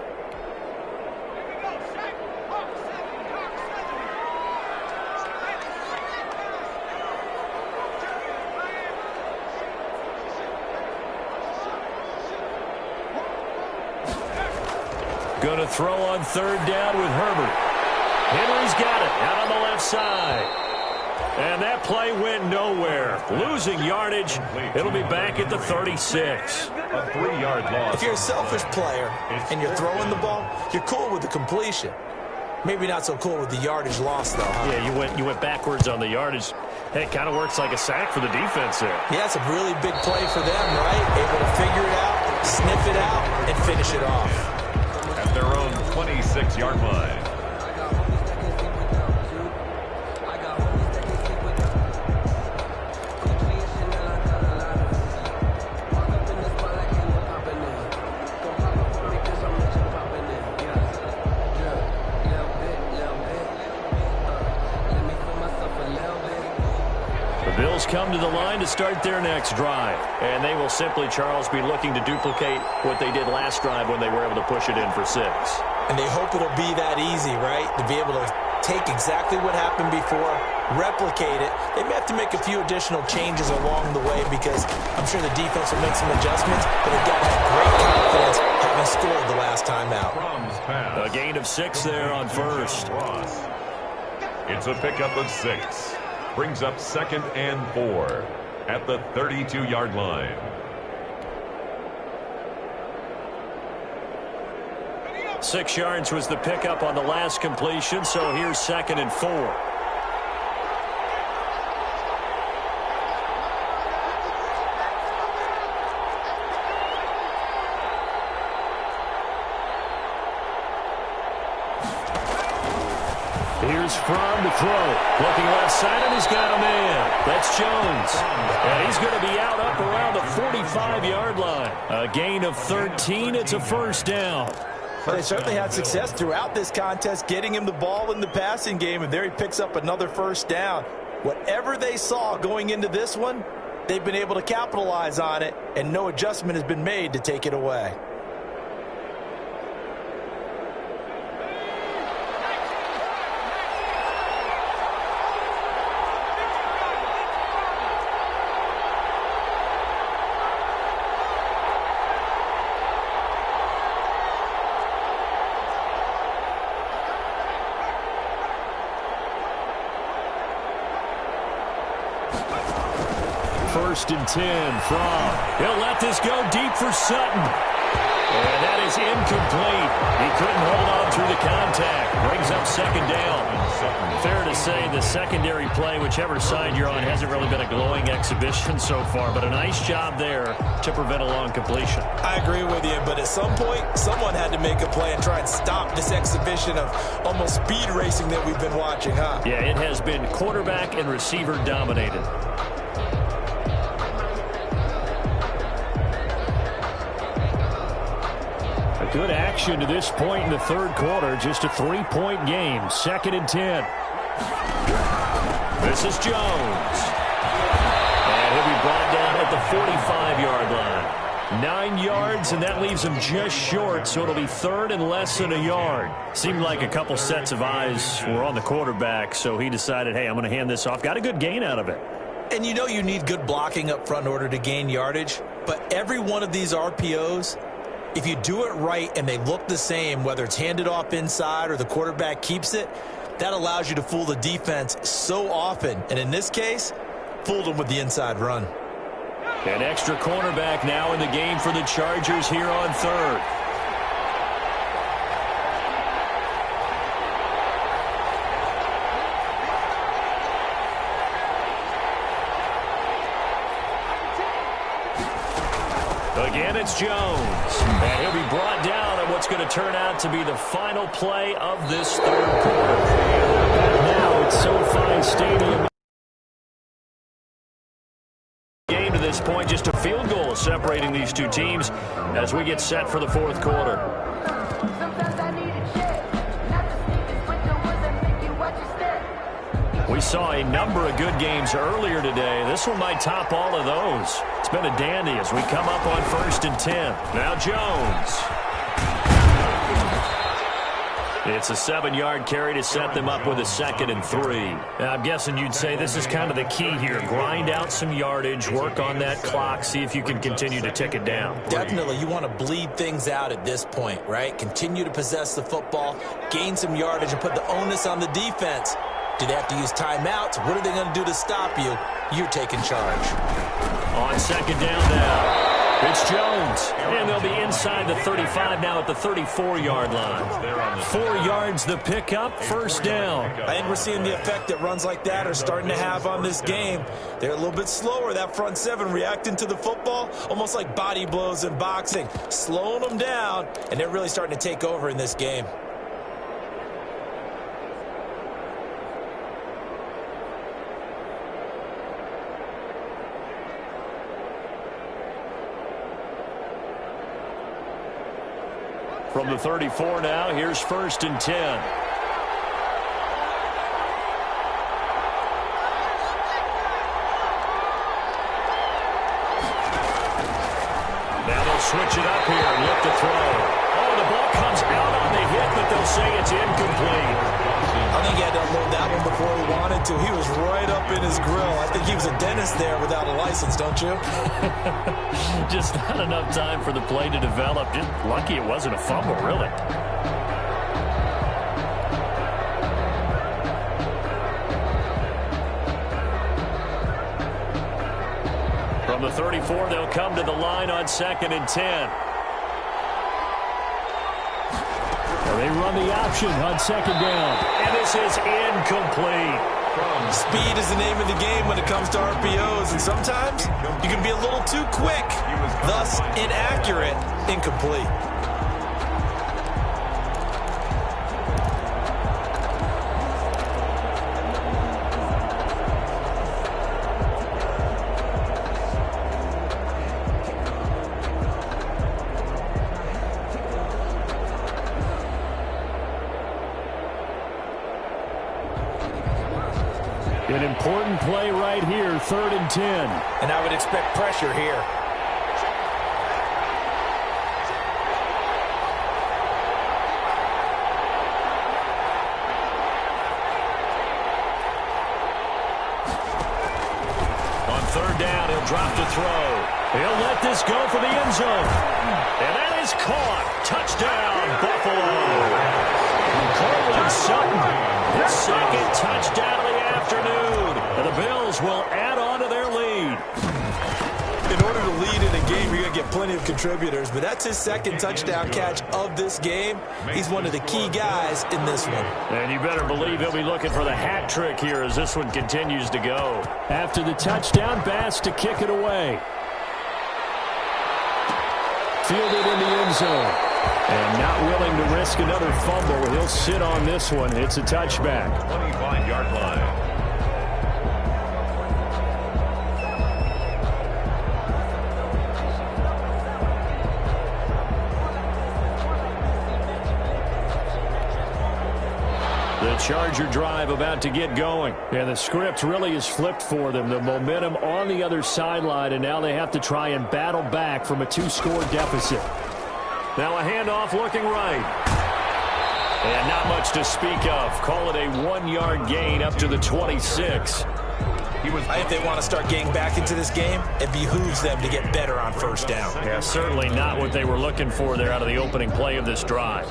Going to throw on 3rd down with Herbert. Henry's got it out on the left left side. And that play went nowhere. Losing yardage. It'll be back at the 36. A 3-yard loss. If you're a selfish player and you're throwing the ball, you're cool with the completion. Maybe not so cool with the yardage loss, though, huh? Yeah, you went backwards on the yardage. Hey, it kind of works like a sack for the defense there. Yeah, it's a really big play for them, right? Able to figure it out, sniff it out, and finish it off. At their own 26-yard line. Bills come to the line to start their next drive. And they will simply, Charles, be looking to duplicate what they did last drive when they were able to push it in for 6. And they hope it'll be that easy, right? To be able to take exactly what happened before, replicate it. They may have to make a few additional changes along the way because I'm sure the defense will make some adjustments, but they've got to have great confidence having scored the last time out. A gain of 6 there on first. It's a pickup of 6. Brings up 2nd and 4 at the 32-yard line. Six yards was the pickup on the last completion, so here's 2nd and 4. Here's Fromm to throw. Looking left side, and he's got a man. That's Jones. And he's going to be out up around the 45-yard line. A gain of 13. It's a first down. Well, they certainly had success throughout this contest, getting him the ball in the passing game, and there he picks up another first down. Whatever they saw going into this one, they've been able to capitalize on it, and no adjustment has been made to take it away. First and 10 from. He'll let this go deep for Sutton. And that is incomplete. He couldn't hold on through the contact. Brings up 2nd down. Fair to say the secondary play, whichever side you're on, hasn't really been a glowing exhibition so far, but a nice job there to prevent a long completion. I agree with you, but at some point, someone had to make a play and try and stop this exhibition of almost speed racing that we've been watching, huh? Yeah, it has been quarterback and receiver dominated. Good action to this point in the third quarter. Just a 3-point game. 2nd and 10. This is Jones. And he'll be brought down at the 45-yard line. 9 yards, and that leaves him just short, so it'll be 3rd and less than a yard. Seemed like a couple sets of eyes were on the quarterback, so he decided, hey, I'm going to hand this off. Got a good gain out of it. And you know you need good blocking up front in order to gain yardage, but every one of these RPOs, if you do it right and they look the same, whether it's handed off inside or the quarterback keeps it, that allows you to fool the defense so often. And in this case, fooled them with the inside run. An extra cornerback now in the game for the Chargers here on 3rd. Again, it's Jones. And he'll be brought down on what's going to turn out to be the final play of this third quarter. Now it's SoFi Stadium. Game to this point, just a field goal separating these two teams as we get set for the fourth quarter. We saw a number of good games earlier today. This one might top all of those. It's been a dandy as we come up on 1st and 10. Now Jones. It's a 7-yard carry to set them up with a 2nd and 3. Now, I'm guessing you'd say this is kind of the key here. Grind out some yardage, work on that clock, see if you can continue to tick it down. Definitely. You want to bleed things out at this point, right? Continue to possess the football, gain some yardage, and put the onus on the defense. Do they have to use timeouts? What are they going to do to stop you? You're taking charge. On second down now, it's Jones. And they'll be inside the 35 now at the 34-yard line. 4 yards the pickup, first down. I think we're seeing the effect that runs like that are starting to have on this game. They're a little bit slower, that front seven, reacting to the football, almost like body blows in boxing, slowing them down, and they're really starting to take over in this game. From the 34 now, here's first and 10. Now they'll switch it up here and look to throw. Oh, the ball comes out on the hit, but they'll say it's incomplete. I think he had to unload that one before he wanted to. He was right up in his grill. I think he was a dentist there without a license, don't you? Just not enough time for the play to develop. Just lucky it wasn't a fumble, really. From the 34, they'll come to the line on second and 10. They run the option on second down. And this is incomplete. Speed is the name of the game when it comes to RPOs, and sometimes you can be a little too quick, thus inaccurate, incomplete. An important play right here, third and 10. And I would expect pressure here. On third down, he'll drop to throw. He'll let this go for the end zone. And that is caught. Touchdown, Buffalo. Courtland Sutton, his second touchdown of the afternoon. And the Bills will add on to their lead. In order to lead in a game, you're going to get plenty of contributors, but that's his second touchdown catch of this game. He's one of the key guys in this one. And you better believe he'll be looking for the hat trick here as this one continues to go. After the touchdown, Bass to kick it away. Fielded in the end zone. And not willing to risk another fumble. He'll sit on this one. It's a touchback. 25-yard line. The Charger drive about to get going. And the script really is flipped for them. The momentum on the other sideline, and now they have to try and battle back from a 2-score deficit. Now a handoff looking right. And not much to speak of. Call it a 1-yard gain up to the 26. I think they want to start getting back into this game. It behooves them to get better on first down. Yeah, certainly not what they were looking for there out of the opening play of this drive.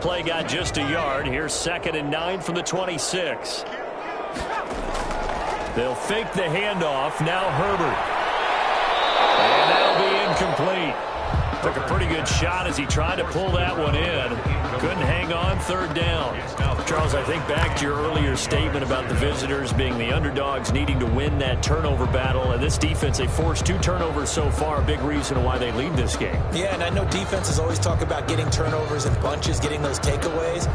Play got just a yard. Here's second and 9 from the 26. They'll fake the handoff. Now Herbert. And that'll be incomplete. Took a pretty good shot as he tried to pull that one in. Couldn't hang on, third down. Charles, I think back to your earlier statement about the visitors being the underdogs needing to win that turnover battle. And this defense, they forced 2 turnovers so far. A big reason why they lead this game. Yeah, and I know defenses always talk about getting turnovers in bunches, getting those takeaways.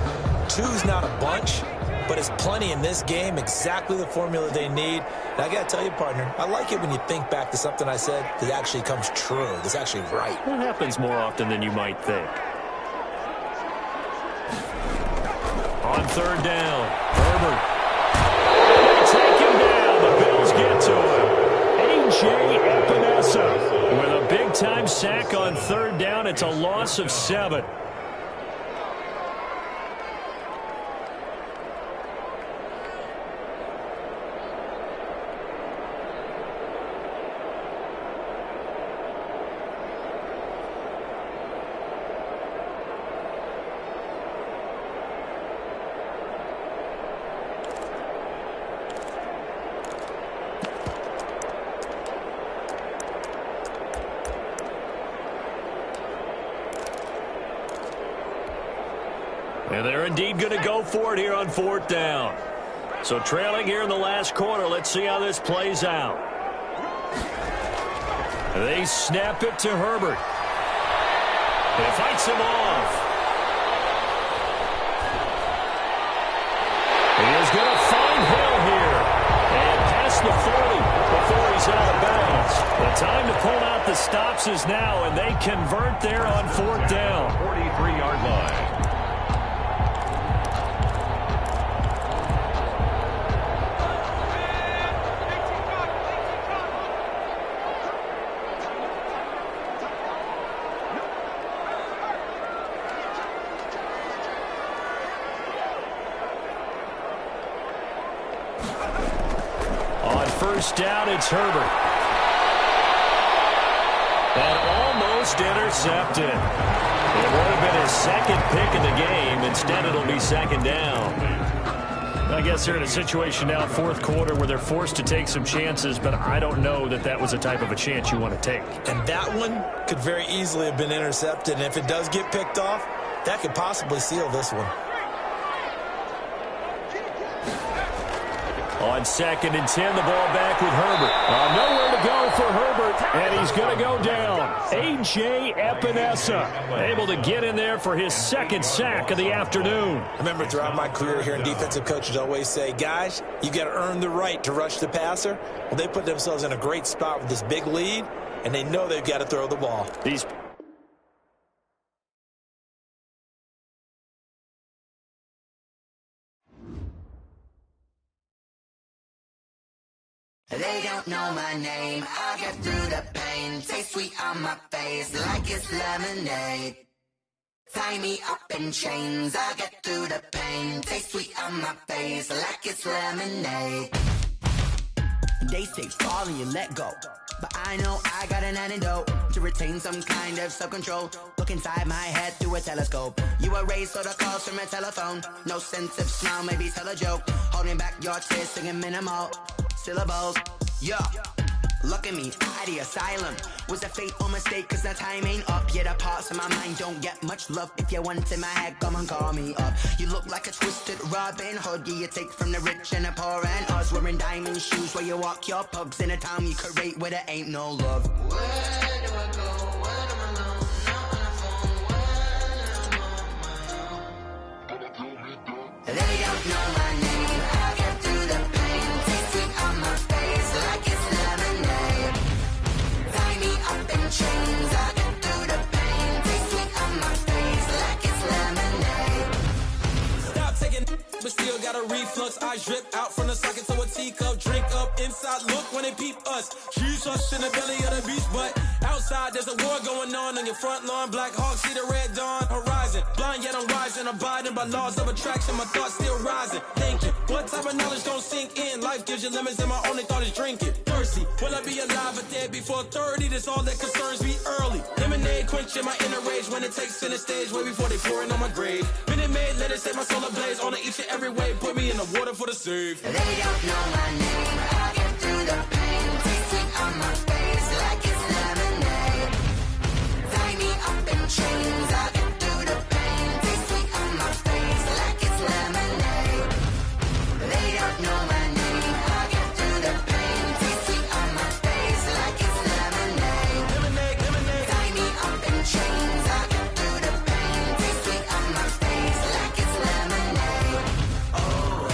2's not a bunch, but it's plenty in this game, exactly the formula they need. And I got to tell you, partner, I like it when you think back to something I said that actually comes true, that's actually right. It happens more often than you might think. On third down, Herbert. They take him down. The Bills get to him. A.J. Epinesa with a big big-time sack on third down. It's a loss of 7. And they're indeed going to go for it here on fourth down. So trailing here in the last quarter. Let's see how this plays out. They snap it to Herbert. He fights him off. He is going to find Hill here. And past the 40 before he's out of bounds. The time to pull out the stops is now, and they convert there on fourth down. 43-yard line. First down, it's Herbert. And almost intercepted. It would have been his second pick of the game. Instead, it'll be second down. I guess they're in a situation now, fourth quarter, where they're forced to take some chances, but I don't know that that was the type of a chance you want to take. And that one could very easily have been intercepted. And if it does get picked off, that could possibly seal this one. On 2nd and 10, the ball back with Herbert. Nowhere to go for Herbert, and he's going to go down. A.J. Epinesa able to get in there for his second sack of the afternoon. I remember throughout my career here in defensive coaches always say, guys, you got to earn the right to rush the passer. Well, they put themselves in a great spot with this big lead, and they know they've got to throw the ball. They don't know my name, I get through the pain. Taste sweet on my face like it's lemonade. Tie me up in chains, I get through the pain. Taste sweet on my face like it's lemonade. They say fall and you let go, but I know I got an antidote to retain some kind of self-control. Look inside my head through a telescope. You erase all the calls from a telephone. No sense of smile, maybe tell a joke. Holding back your tears, singing minimal syllables. Yeah, look at me, out the asylum. Was a fateful mistake, cause the time ain't up. Yet the parts of my mind don't get much love. If you want in my head, come and call me up. You look like a twisted Robin Hood. Yeah, you take from the rich and the poor and us. Wearing diamond shoes where you walk your pugs in a town you create where there ain't no love. Where do I go? When I'm alone, not on the phone, when I'm on my own. They don't know my name, I get through the pain. Taste sweet on my face like it's lemonade. Tie me up in chains, I get through the pain. Taste sweet on my face like it's lemonade. Stop taking, but still got a reflux. Eyes drip out from the socket to a teacup. Drink up inside, look when they peep us. Choose us in the belly of the beast, but outside there's a war going on your front lawn. Black Hawk, see the red dawn horizon. Blind yet I'm rising, abiding by laws of attraction. My thoughts still rising, thinking what type of knowledge don't sink in? Life gives you limits and my only thought is drinking. Thirsty, will I be alive or dead before 30? That's all that concerns me early. Lemonade quenching my inner rage when it takes center stage way before they pouring on my grave. Minute Maid, let it set my soul ablaze on each and every way. Put me in the water for the save. They don't know my name, I get through the pain. Taste sweet on my face like it's lemonade. Tie me up in chains, I get through the pain. Taste sweet on my face like it's lemonade. They don't know my name, I get through the pain. Taste sweet on my face like it's lemonade. Lemonade, lemonade. Tie me up in chains, I get through the pain. Taste sweet on my face like it's lemonade. Oh.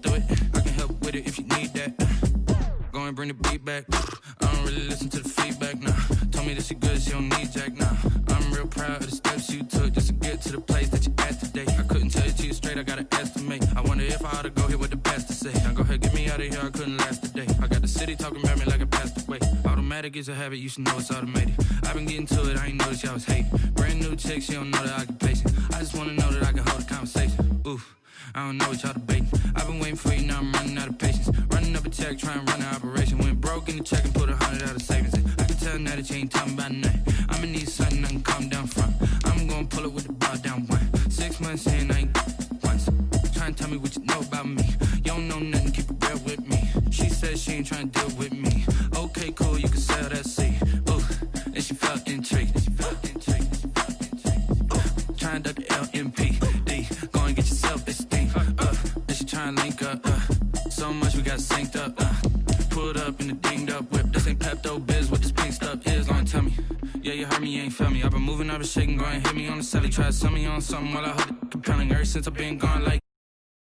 do it. I can help with it if you need that. Go and bring the beat back. I don't really listen to the feedback, nah. Told me that she good, she don't need Jack, nah. I'm real proud of the steps you took just to get to the place that you at today. I couldn't tell it to you straight, I gotta estimate. I wonder if I ought to go here with the best to say. Now go ahead, get me out of here, I couldn't last a day. I got the city talking about me like I passed away. Automatic is a habit, you should know it's automated. I've been getting to it, I ain't noticed y'all was hating. Brand new chick, she don't know the occupation. I just wanna know that I can hold a conversation. Oof. I don't know what y'all debating. I've been waiting for you, now I'm running out of patience. Running up a check, trying to run an operation. Went broke in the check and put 100 out of savings in. I can tell now that you ain't talking about nothing. I'ma need something I can calm down from. I'm gonna pull it with the bar down one. 6 months in, I ain't once. Trying to tell me what you know about me. You don't know nothing, keep it real with me. She said she ain't trying to deal with me. Okay, cool, you can sell that seed. Ooh, and she felt intrigued. Trying to duck the LMPD. Go and get yourself esteem. And she trying to link up. So much we got synced up. Pulled up in the dinged up whip. This ain't Pepto-Biz, what this pink stuff is. Gonna tell me. Yeah, you heard me, you ain't felt me. I've been moving, I've been shaking. Go and hit me on the celly. Try to sell me on something while I hold it compelling. Ever since I've been gone like